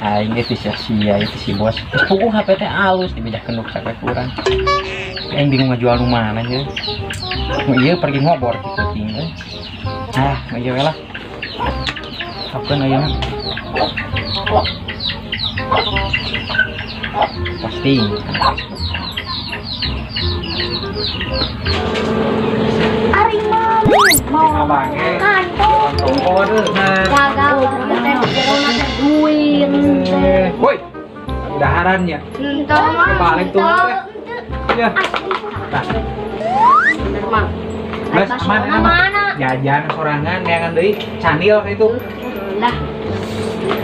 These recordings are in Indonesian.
aing itu sia-sia itu si bos. Terus puguh HP teh alus dibejakeun nu sampai kurang. Aing bingung ngajual nu mana ye. Nu ieu pergi ngobor kitu ting euy. Ah, ieu we lah. Hapeun ayeuna. Posting. Ari mau kantor. Oh, Gagal teh duit. woi. Daharannya. Entar mah. Paling tuh. Ya. Mah. Mas, mana? Jajan sorangan neangan deui candil itu. Lah,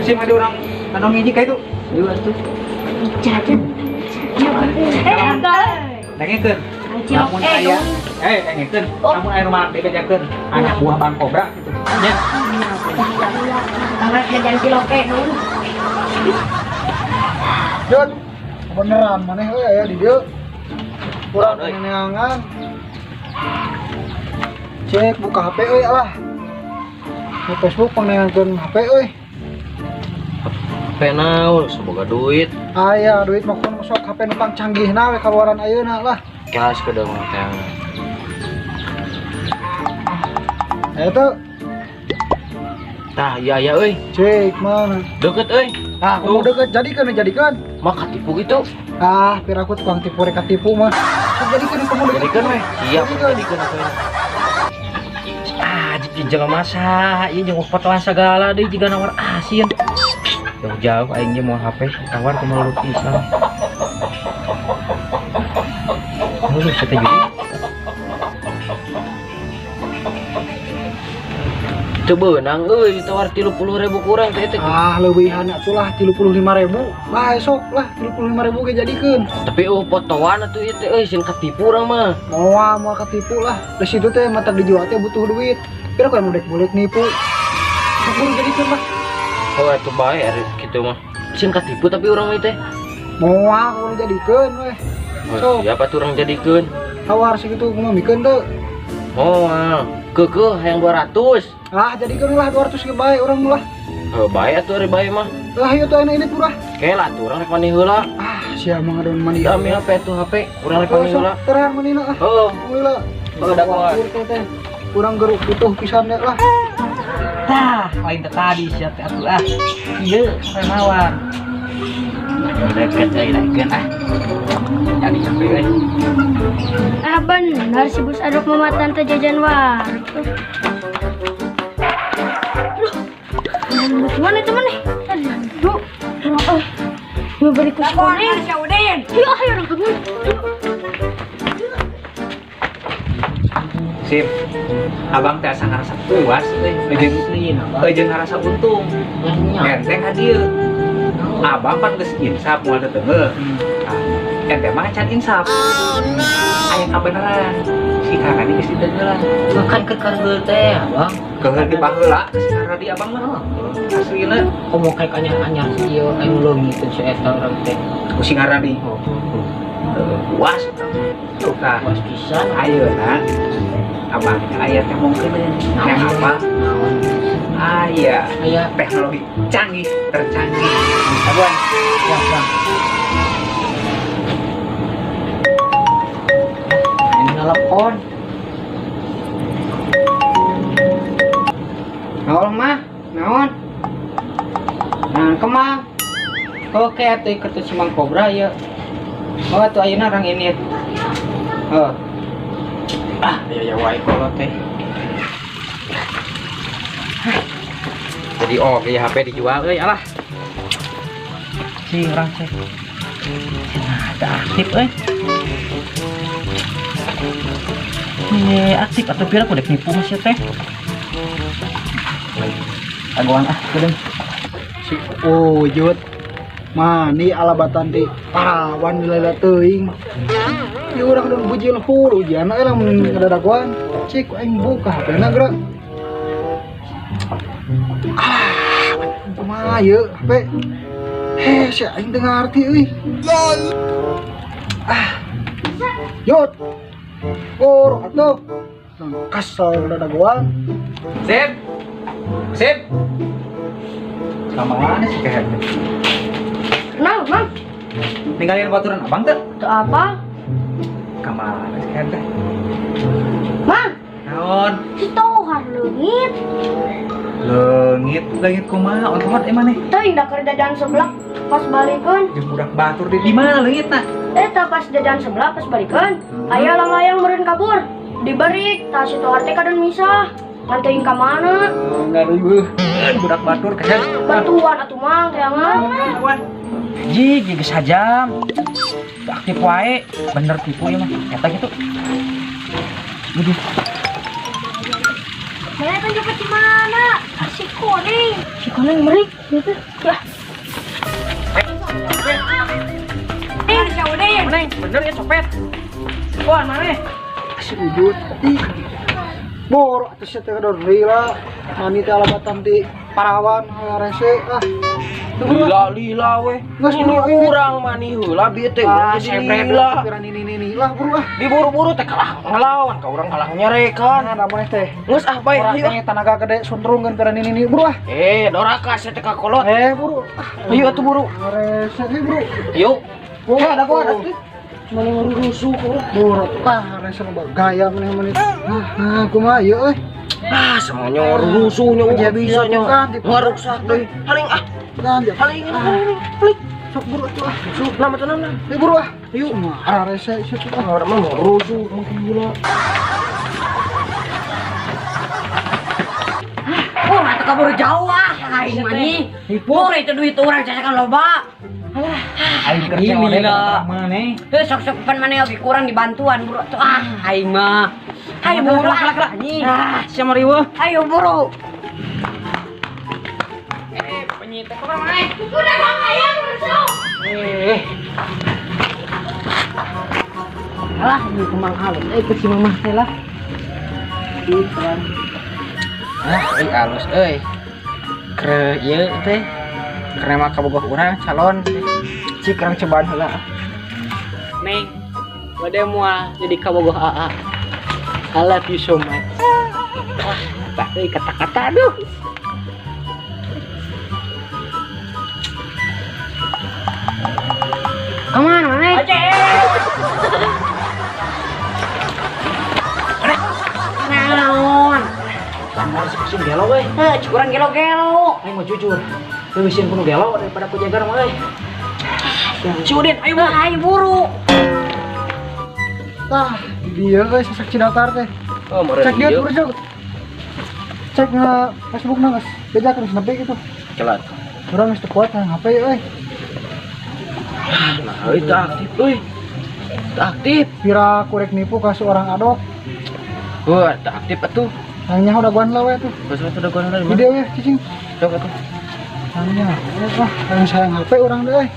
Si ada orang kanong hiji ka itu. Ieu atuh. jajan. Entar. Nengekeun. Namun aya nengekeun. Namun aya rumah dibejakeun anak buah Bang Kobra gitu. Nya. Kamar jajan kiloke nun. Jod, beneran maneh euy aya di dieu. Kurang neangan. Cek buka HP euy lah. Di Facebook pangnengankeun HP euy. Penau semoga duit Aya duit mah kun sok HP nu pang canggihna we kaluaran ayeuna lah. cash ke dalam teh Eta tah iya ya euy cek mana. deket euy Ah, kudu deket jadikeun. mah katipu gitu Ah, pira aku tukang tipu rek tipu mah. Jadikeun kamu jadikan weh siap jadikan atuh jika jelema masa ieu jeung fotoan segala deui jiga nawar asin jauh-jauh aing ge mau HP tawar ke malu pisan lu kata jadi coba nang euy ditawar 30.000 kurang teh teh Ah, leuwihan atuh lah 35.000. Lah esok lah 35.000 ge jadikeun. tapi fotoan atuh ieu teh euy sieun katipu urang mah Moal katipu lah. Di situ teh mata dijual teh butuh duit. Pira kan udah boleh nipu. Kudu jadikeun lah. oh atuh bae ari kitu mah sieun katipu tapi urang mah teh Moal kudu jadikeun weh. oh siapa tuh urang jadikeun Tawar segitu kumaha mikeun teu. oh keukeuh hayang 200 Ah, jadikeun lah 200 ge bae urang lah. bae atuh ari bae mah Lah ieu teh ini purah. kae lah tuh urang rek mani heula Ah, sia mah ngadon mani. kami HP tuh HP urang rek mani heula Terang manina ah. heuh Alhamdulillah. Badak wae. Teh kurang geruk butuh pisan lah. Tah, lain teh tadi sia teh atuh ah. Ieu nawan. Deket dekeun ah. Jadi sampai euy. Ah bener si bos aduk mama tante jajan warung. Mana itu mana? Aduh, mau beli kus goreng. Yuk, ayo orang bangun. Sim. Abang teh asa ngarasa puas jeung ngarasa untung. Enteng ka dieu. Abang pan geus insaf moal teu teueuh. Ente mah can insaf. Aya kabeneran. Si Karadi geus diteugelan. kan kekargeul teh abang Keheul dipaheula si Karadi abang mah. Aslinya komo kayak anyar ieu aing leungit si eta urang teh ku si Karadi. Puas. Tukar. pas pisan Ayeuna abang aya teh mungkin yang apa? Aya teknologi canggih tercanggih. Abang, ya bang ini telepon naon mah naon nah kemang oke atuh ikut si Mang Kobra ya oh atuh ayeuna orang ini oh ya wae kolot teh jadi kayak HP dijual euy alah. Si orang cek. Ada aktif euy. Aktif atau pira ku dek nipu mah sia teh. Agoan kudeung. Si Ujut mani alabatan di parawan lila teuing. Ieu urang dan bujil hulu jana lah mun ngadaguan. Cik aing buka HP-na geura. Kumaha ieu HP? Si aing teu ngarti euy. Lol. Yut. Gor atuh. Nang kasal ngadaguan. Sip. Sip. Kamana sih keher teh? Kenal, Mang? Ninggalin baturan abang teh? Itu apa? Kamana sih keher teh? Mang, Naon? si tauhar leungit. Leungit kumaha? Ontong emang nih? Teuing da keur dadan sebelah pas balikeun. Jeung budak batur di mana leungitna? Eta pas dadan sebelah pas balikeun, aya layang meureun kabur. Dibalik, tah si tauhar teh kaden misah. Ngan teuing ka mana? Ngaruh. Budak batur keher. Bantuan atuh Mang, teangan. Ji geus sajam. Aktif wae, bener tipu ya mah. Eta gitu. Jadi Mana tunjuk ke mana? Si Kuning. Si Kuning merik. Gitu. Ya. Neng, bener ya copet. Kuan mana? Si Ujut. Ih. Bor atuh sia teh kador lila. Mani teh alabatan di Parawan rese ah. Lila weh. Geus Ini urang mani heula bieu teh urang jadi lila. Pikiran ini lah buru ah. Diburu-buru teh kalah ngelawan, ka urang kalah nyarekan. Nah, namanya teh. Geus ah bae Orang ieu. teh tenaga gede suntrungan pikiran ini buru ah. Doraka saya teh kakolot. Buru. Ayo atuh buru. Rese buru. Yuk. Buru ada gua ada. Cuma ngurusu kok. Buru rese loba gaya meneh. Nah, kumaha ieu euy. Ah, semuanya ngurusu nya uga bisa nya. Ngaruksak deui. Haling ah. Ganti. Haling. Sok buru atuh ah. Sok nama tenang. Buru ah. Yuk. Rese sih ah. Orang mah ngurusu mungkin gila. Oh, atuh kabur jauh ah. Aing mah nih. Bor itu duit urang cacakan loba. Aing kerja oleh mana? Tuh sok-sok pan mana oge kurang dibantuan buru tuh ah. Aing mah. Ayo buru Kelak anjing. Sia mariweuh. Ayo buru. Penyita kok mana? Udah Mang aya masuk. Alah, ini kemang halus. Ke si mamah teh lah. Iklan. Halus Kere ieu teh. Karena mah kabogoh urang calon. Cik urang cobaan heula. Neng, bade moal jadi kabogoh AA. I love you so much. Tak euy kata-kata aduh. Kemana mana? Naon? Lamar sing gelo we. Kurang gelo-gelo. Aing mau jujur. Lebih sieun kudu gelo daripada ku jagar mah euy. Si Udin, ayo mah. Ayo buru. Tah, dia guys sesak Cinatar teh. Oh, Cek dia buru jog. Cek na Facebook na guys. Beda kan snap gitu. Celat. Urang geus teu kuat nang HP euy. Nah, itu aktif euy. Aktif. Pira kurek nipu ka seorang adok. Wah, tak aktif atuh. Hanya udah guan lawe tuh. Bos udah gua udah. Video ya cicing. Sok atuh. Hanya wah, yang sayang HP orang deh euy.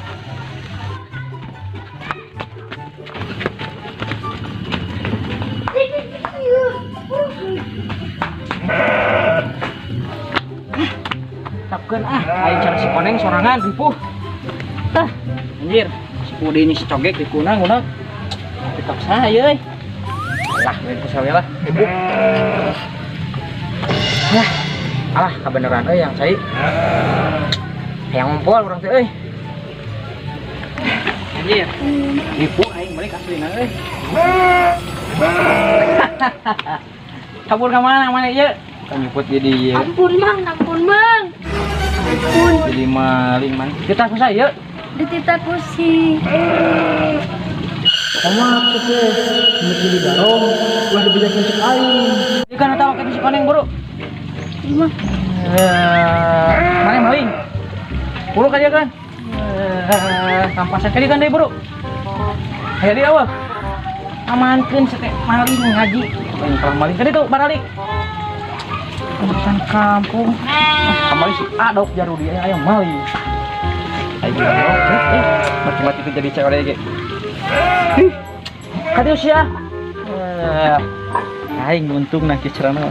Tapkeun ah, aing cara si koneng sorangan ripuh. Tah, anjir. Si Udin ini si cogek di kunang unak. Tetap saya euy. Lah, main kusawe lah. Ibu. Yah. Alah, kebenaran euy yang cai. Yang ngumpul urang teh euy. Anjir. Ripuh aing balik aslina euy. Kabur ka mana ieu? Nyuput jadi Ampun Mang, ampun Mang. Ampun. jadi maling man. Kita ku saya. Dititah kusi. Sama teh jadi darong, ulah dibejakeun cek aing. Ieu kan tahu ka si koneng bro. Mang. Mana maling? Buru aja kan. Tampasan kali kan deh bro. Aya di awal. Amankeun sete maling ngaji. Paling perang maling tadi tuh baralik. Urusan kampung. Kemarin si adok jaru dia ayam maling. Ayo mati-mati itu jadi cewek lagi. Kadieu sia. Aing untung nak cerana.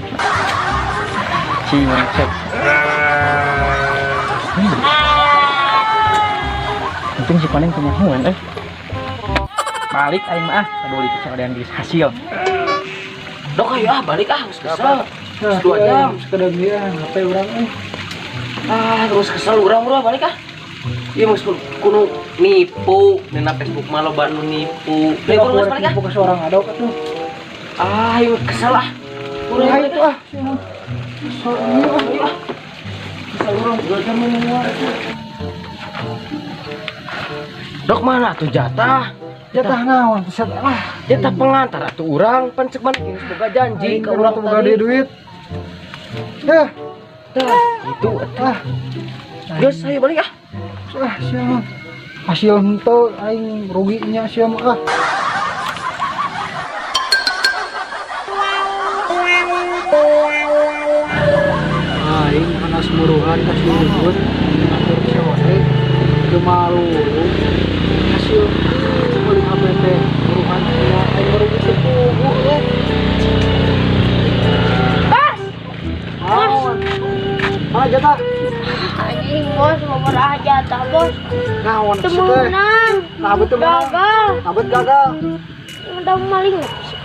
Cing cek. Untung si paling punya hewan balik aing mah aduh itu cewek yang hasil. Dok ayo balik geus kesel. 2 jam sekedar dia HP urang euy. Terus kesel urang balik ah. Iya mas kuno nipu, nena Facebook malah banu nipu. Dia Nipu mas balik ah. bukan seorang adok tuh. Ayo kesel ah. Urang itu ah. Kesel urang juga menguar. Dok mana tuh jatah? Jatah naon set ah. Jatah pengantar atuh urang pan cek balik geus boga janji ka urang tuh gak ada duit. Ya, Tah, itu ah. geus ayo balik ah. Siapa? Hasil henteu aing ruginya siapa ah. Aing panas muruhan kasih duit. Atur siapa teh? Gemalu. Hasil beli HP teh muruhan ya aing merugi sepupu eh. Bos, Naon? Mana jatah? anjing bos mau merah jatah bos. Naon sih teh? Temenan. Nah, betul mana? Gagal. Abet gagal. Udah maling.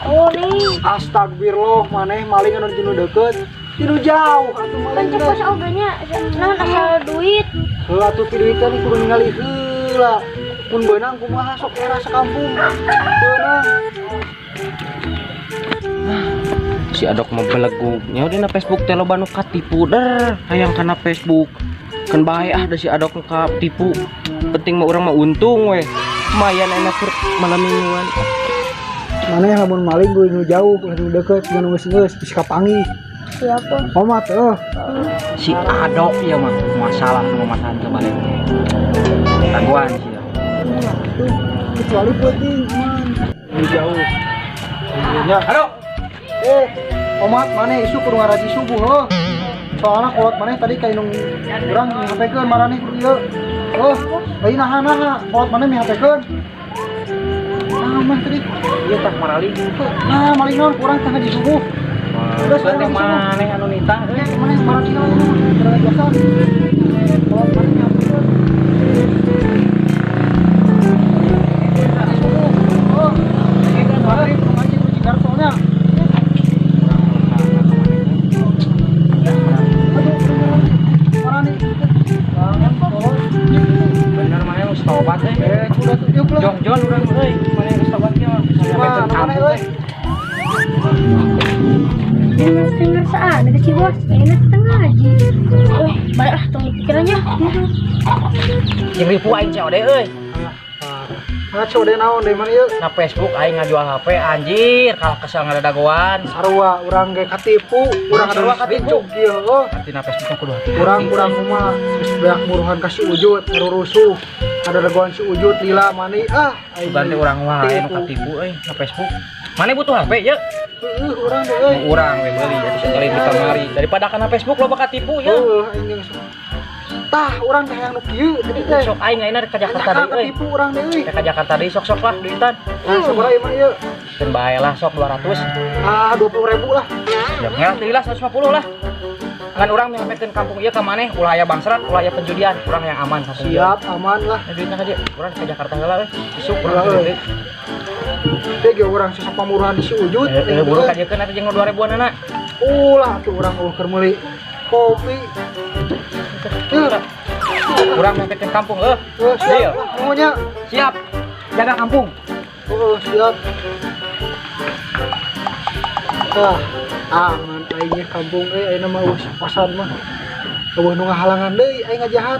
Oh nih. Astagfirullah, maneh maling anu dinu deket, dinu jauh atuh maling Kan teh. cepet ogenya. Naon asal duit. Heula atuh ti duit teh kudu ningali heula. Pun beunang kumaha sok era sakampung. Beunang. Si Adok mah belegugnya udah na Facebook teh loba nu katipu der hayang kana Facebook kan bae da si Adok nu katipu penting mah urang mah untung we lumayan enak keur malam mingguan Maneh lamun maling kudu dinu jauh, kudu deket, kudu geus bisa kapangi. Siapa? Omat Si Adok ya mah masalah sama masalah kemarin. Tangguan sih ya. kecuali penting aman. Dinu jauh. Ya, Adok. omat maneh isu kudu ngaraji subuh heuh. Soalna kolot maneh tadi ka inung urang mihapekeun marane kudu ieu. Lain naha kolot maneh mihapekeun. Nah, mah tadi. Ieu tah marali. Nah, maling naon kurang tengah di subuh. Udah sekarang maneh anu nita. Maneh marani naon kurang biasa. Kolot maneh mihapekeun. Oh, ini kan maghrib ngaji di kartonya. Bener maneh geus tobat teh. Udah tuh yuk lah. Jon urang euy, maneh geus tobat ge mah. Mana maneh euy? Dengar saat ada si bos. Enak kita ngaji. Baiklah tunggu pikirannya. jeung ripu aing COD euy Ngaco deh naon deh mana ieu? na Facebook aing ngajual HP anjir kalah kesel ngadagoan Sarua urang ge katipu, urang Sarua ada katipu. rincuk kieu heuh. arti na Facebook mah kudu hati Urang kumaha geus beak muruhan ka si Ujut, rurusuh. Ada dagoan si Ujut lila mani aing ganti urang wae nu katipu. katipu euy na Facebook mana butuh HP ya Heuh urang deh euy. urang we meuli jadi sekali di kamari daripada kana Facebook loba katipu ya Heuh aing geus. Tah urang teh yang nu kieu tadi teh. sok aing ayeuna ka Jakarta deui euy Katipu urang deh euy. ka Jakarta deui sok-sok lah duitan Nah, sabaraha ieu mah ieu? dan bae lah sok 200 20.000 lah. ya ngelah deui lah 150 lah kan urang menyampaikan kampung ieu ka maneh ulah aya bangsrat ulah aya penjudian urang yang aman kampung ieu. Siap aman lah. Nah, duitnya ka dieu urang ka Jakarta heula euy isuk Ulah, urang euy. Teh ge urang sisa pamuruhan di si Ujut. buru ka dieu atuh jeung 2000-an anak Ulah tuh urang keur meuli kopi. urang menyampaikan kampung Siap. Deal. Maunya. siap jaga kampung Siap. Aman aing ge kampung ayeuna mah eueuh pasan mah. Eueuh nu ngahalangan deui aing ngajahat.